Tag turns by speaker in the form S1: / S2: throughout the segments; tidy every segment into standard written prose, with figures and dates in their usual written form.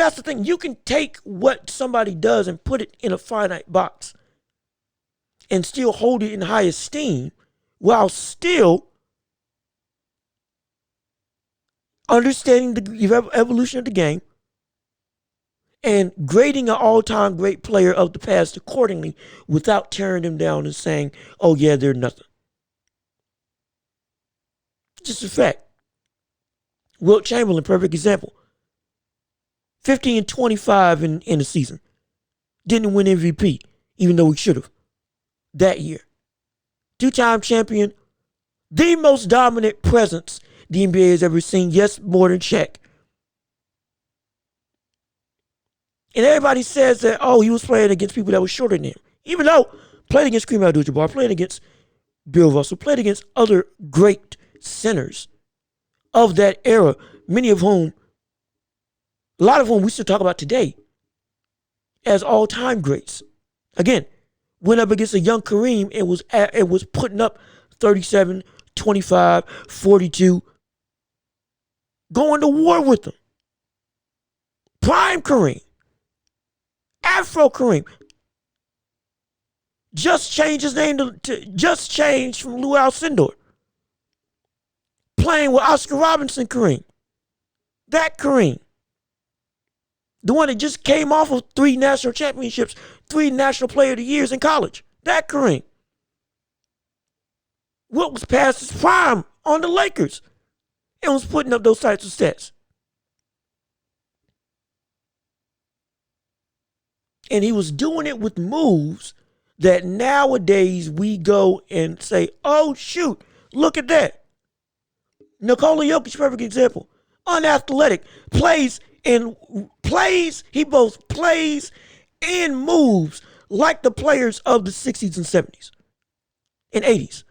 S1: that's the thing. You can take what somebody does and put it in a finite box and still hold it in high esteem while still understanding the evolution of the game and grading an all-time great player of the past accordingly without tearing them down and saying, oh yeah, they're nothing. Just a fact. Wilt Chamberlain, perfect example. 50 and 25 in the season. Didn't win MVP, even though he should have. That year. Two-time champion. The most dominant presence the NBA has ever seen. Yes, more than Shaq. And everybody says that, oh, he was playing against people that were shorter than him. Even though played against Kareem Abdul-Jabbar, played against Bill Russell, played against other great centers of that era, many of whom, a lot of whom we still talk about today as all-time greats. Again, went up against a young Kareem and was putting up 37, 25, 42, going to war with them. Prime Kareem. Afro Kareem. Just changed his name to just changed from Lou Alcindor. Playing with Oscar Robertson Kareem. That Kareem. The one that just came off of 3 national championships, 3 national player of the years in college. That Kareem. Wilt was past his prime on the Lakers and was putting up those types of stats. And he was doing it with moves that nowadays we go and say, oh, shoot, look at that. Nikola Jokic, perfect example. Unathletic, he both plays and moves like the players of the 60s and 70s and 80s.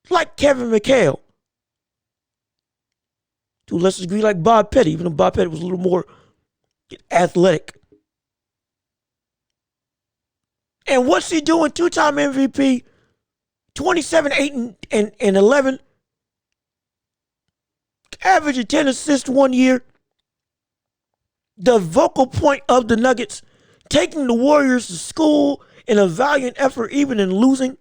S1: Like Kevin McHale. To a lesser degree, like Bob Petty, even though Bob Petty was a little more athletic. And what's he doing? 2-time MVP, 27, 8, and 11. Averaging 10 assists 1 year. The vocal point of the Nuggets. Taking the Warriors to school in a valiant effort, even in losing.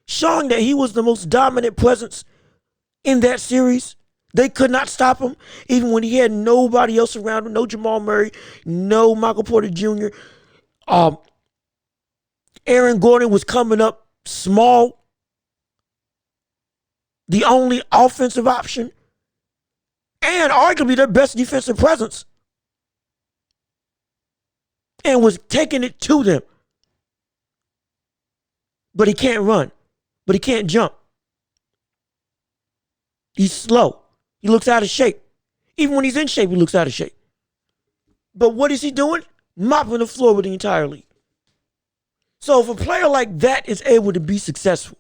S1: Showing that he was the most dominant presence in that series. They could not stop him, even when he had nobody else around him. No Jamal Murray, no Michael Porter Jr. Aaron Gordon was coming up small. The only offensive option. And arguably their best defensive presence. And was taking it to them. But he can't run. But he can't jump. He's slow. He looks out of shape. Even when he's in shape, he looks out of shape. But what is he doing? Mopping the floor with the entire league. So if a player like that is able to be successful,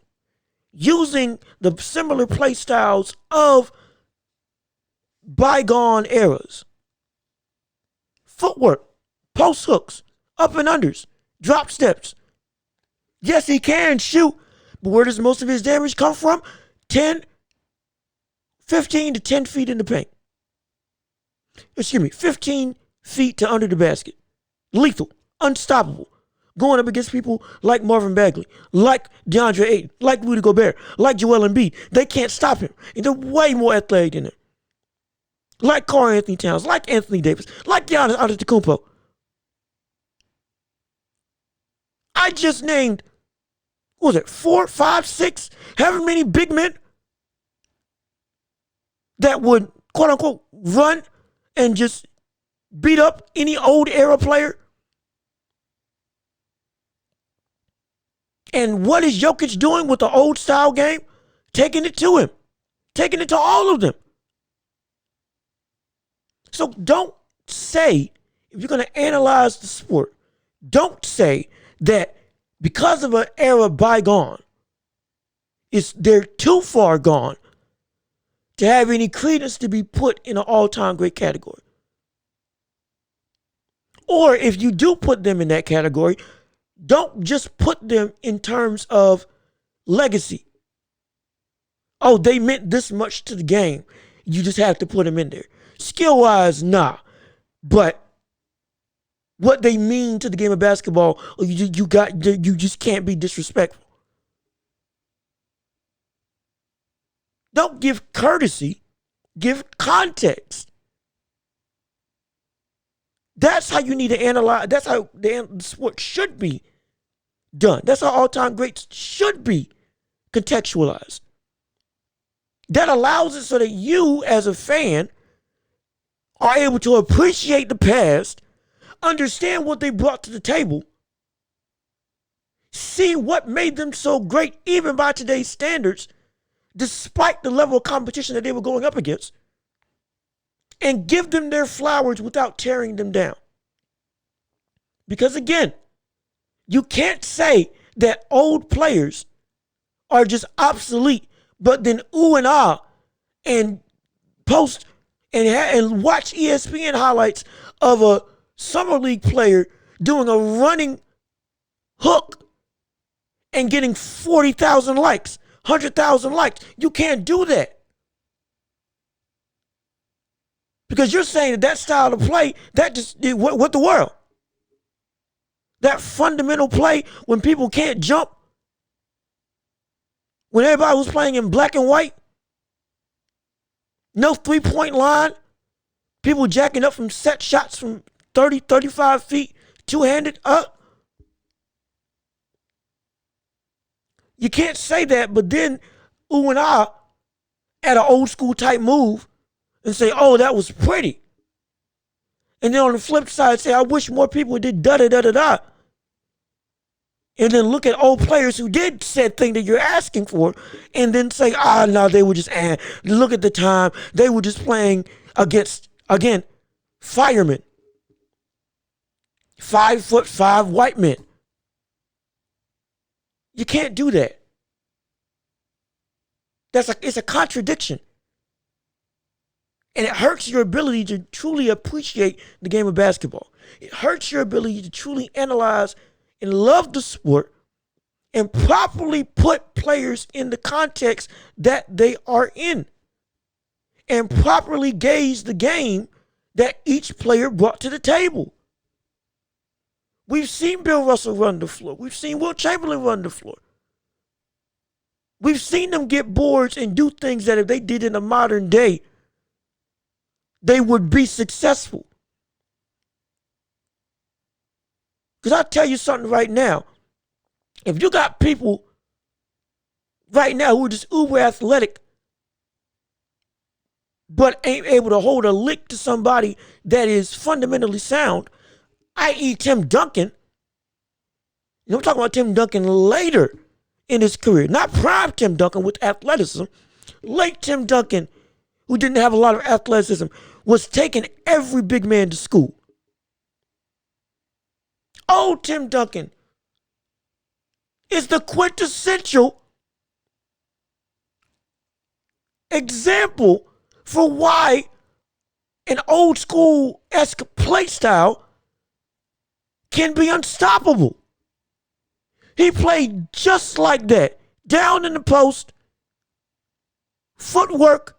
S1: using the similar play styles of bygone eras, footwork, post hooks, up and unders, drop steps. Yes, he can shoot, but where does most of his damage come from? 15 to 10 feet in the paint. 15 feet to under the basket. Lethal, unstoppable. Going up against people like Marvin Bagley, like DeAndre Ayton, like Rudy Gobert, like Joel Embiid. They can't stop him. And they're way more athletic than him. Like Karl Anthony Towns, like Anthony Davis, like Giannis Antetokounmpo. I just named, what was it, 4, 5, 6, however many big men that would, quote unquote, run and just beat up any old era player. And what is Jokic doing with the old style game? Taking it to him. Taking it to all of them. So don't say, if you're going to analyze the sport, don't say that because of an era bygone, they're too far gone to have any credence to be put in an all-time great category. Or if you do put them in that category, don't just put them in terms of legacy. Oh, they meant this much to the game. You just have to put them in there. Skill wise, nah. But what they mean to the game of basketball, you just can't be disrespectful. Don't give courtesy, give context. That's how you need to analyze. That's how the sport should be done. That's how all-time greats should be contextualized. That allows it so that you, as a fan, are able to appreciate the past, understand what they brought to the table, see what made them so great, even by today's standards, despite the level of competition that they were going up against, and give them their flowers without tearing them down. Because again, you can't say that old players are just obsolete, but then ooh and ah and post and watch ESPN highlights of a summer league player doing a running hook and getting 40,000 likes, 100,000 likes. You can't do that. Because you're saying that style of play, that just, what the world? That fundamental play when people can't jump, when everybody was playing in black and white, no three-point line, people jacking up from set shots from 30, 35 feet, two-handed up. You can't say that, but then ooh and ah at an old school type move and say, oh, that was pretty. And then on the flip side, say, I wish more people did da-da-da-da-da. And then look at old players who did said thing that you're asking for, and then say, no, they were just, look at the time. They were just playing against, again, firemen. 5'5" white men. You can't do that. It's a contradiction. And it hurts your ability to truly appreciate the game of basketball. It hurts your ability to truly analyze and love the sport and properly put players in the context that they are in and properly gauge the game that each player brought to the table. We've seen Bill Russell run the floor. We've seen Wilt Chamberlain run the floor. We've seen them get boards and do things that if they did in the modern day, they would be successful. Because I'll tell you something right now. If you got people right now who are just uber athletic, but ain't able to hold a lick to somebody that is fundamentally sound, i.e. Tim Duncan. I'm talking about Tim Duncan later in his career. Not prime Tim Duncan with athleticism. Late Tim Duncan, who didn't have a lot of athleticism, was taking every big man to school. Old Tim Duncan is the quintessential example for why an old school-esque play style can be unstoppable. He played just like that. Down in the post, footwork,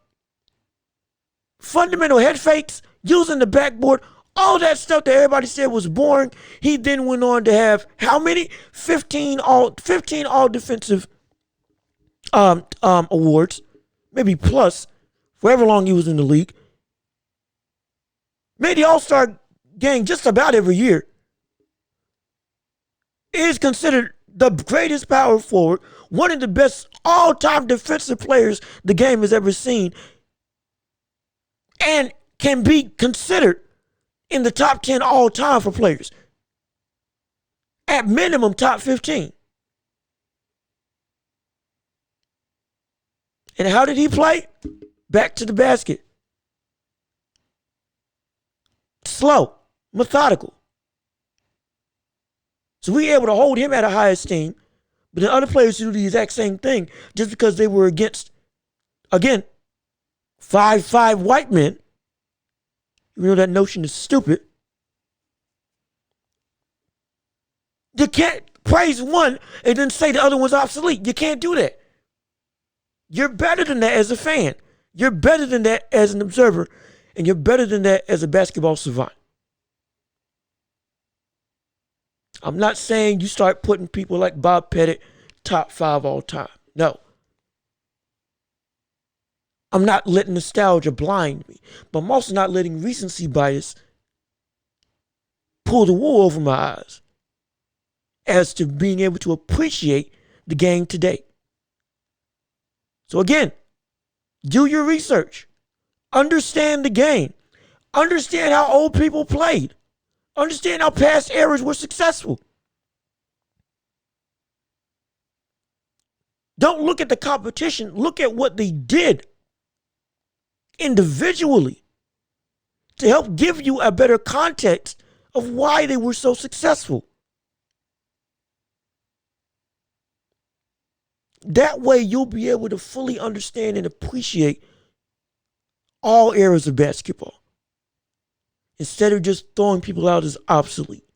S1: fundamental head fakes, using the backboard, all that stuff that everybody said was boring. He then went on to have how many? 15 all defensive awards, maybe plus, for however long he was in the league. Made the All-Star game just about every year. Is considered the greatest power forward, one of the best all-time defensive players the game has ever seen, and can be considered in the top 10 all-time for players. At minimum, top 15. And how did he play? Back to the basket. Slow, methodical. So we were able to hold him at a high esteem, but then other players do the exact same thing just because they were against, again, 5'5" white men. You know that notion is stupid. You can't praise one and then say the other one's obsolete. You can't do that. You're better than that as a fan. You're better than that as an observer. and you're better than that as a basketball savant. I'm not saying you start putting people like Bob Pettit top 5 all time. No. I'm not letting nostalgia blind me, but I'm also not letting recency bias pull the wool over my eyes as to being able to appreciate the game today. So again, do your research. Understand the game. Understand how old people played. Understand how past eras were successful. Don't look at the competition. Look at what they did individually to help give you a better context of why they were so successful. That way you'll be able to fully understand and appreciate all eras of basketball instead of just throwing people out as obsolete.